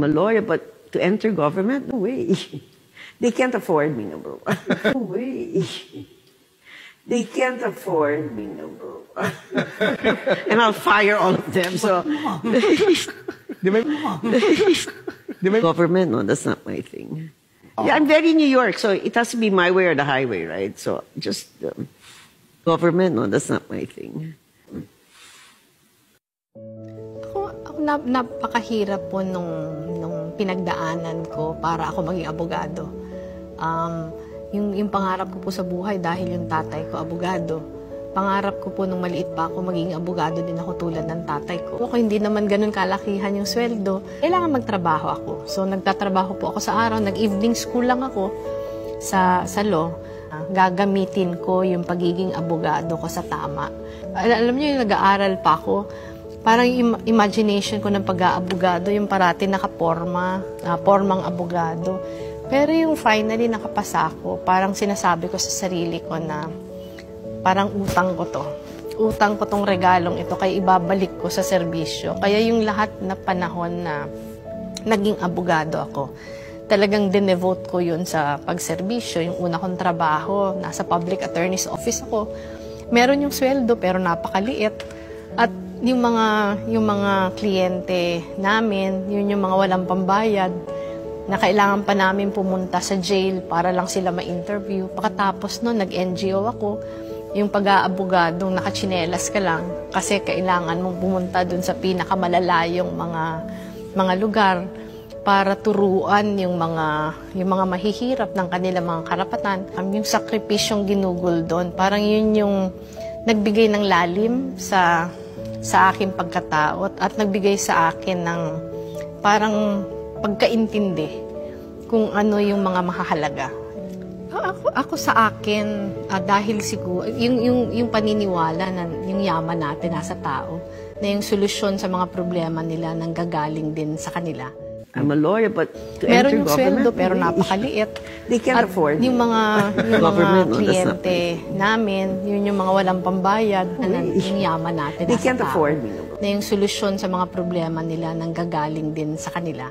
I'm a lawyer, but to enter government, no way. They can't afford me, number one. No way. They can't afford me, number one. And I'll fire all of them, so... Government, no, that's not my thing. Yeah, I'm very New York, so it has to be my way or the highway, right? So just... government, no, that's not my thing. Ako napakahirap po nung pinagdaanan ko para ako maging abogado. Yung pangarap ko po sa buhay dahil yung tatay ko abogado. Pangarap ko po nung maliit pa ako maging abogado din ako tulad ng tatay ko. Ako hindi naman ganun kalakihan yung sweldo. Kailangan magtrabaho ako. So nagtatrabaho po ako sa araw, nag-evening school lang ako sa law. Gagamitin ko yung pagiging abogado ko sa tama. Alam niyo yung nag-aaral pa ako, parang imagination ko ng pag-aabogado, yung parati nakaporma, pormang abogado. Pero yung finally nakapasa ako, parang sinasabi ko sa sarili ko na parang utang ko to. Utang ko tong regalong ito, kaya ibabalik ko sa serbisyo. Kaya yung lahat na panahon na naging abogado ako, talagang dinevote ko yun sa pagserbisyo. Yung una kong trabaho, nasa public attorney's office ako. Meron yung sweldo pero napakaliit. At yung mga kliyente namin, yun yung mga walang pambayad, na kailangan pa namin pumunta sa jail para lang sila ma-interview. Pagkatapos no, nag-NGO ako, yung pag-aabogadong nakachinelas ka lang kasi kailangan mong pumunta dun sa pinakamalalayong mga lugar para turuan yung mga mahihirap ng kanilang mga karapatan. Yung sakripisyong ginugol doon, parang yun yung nagbigay ng lalim sa aking pagkatao at nagbigay sa akin ng parang pagkaintindi kung ano yung mga mahahalaga. Ako sa akin, dahil siguro, yung paniniwala na yung yaman natin nasa tao, na yung solusyon sa mga problema nila nanggagaling din sa kanila. I'm a lawyer, but to meron enter yung government, sweldo pero napakaliit. They can't at afford yung mga kliyente namin, yun yung mga walang pambayad, yung yaman natin They nasa can't tao. afford me. Na yung solusyon sa mga problema nila nanggagaling din sa kanila.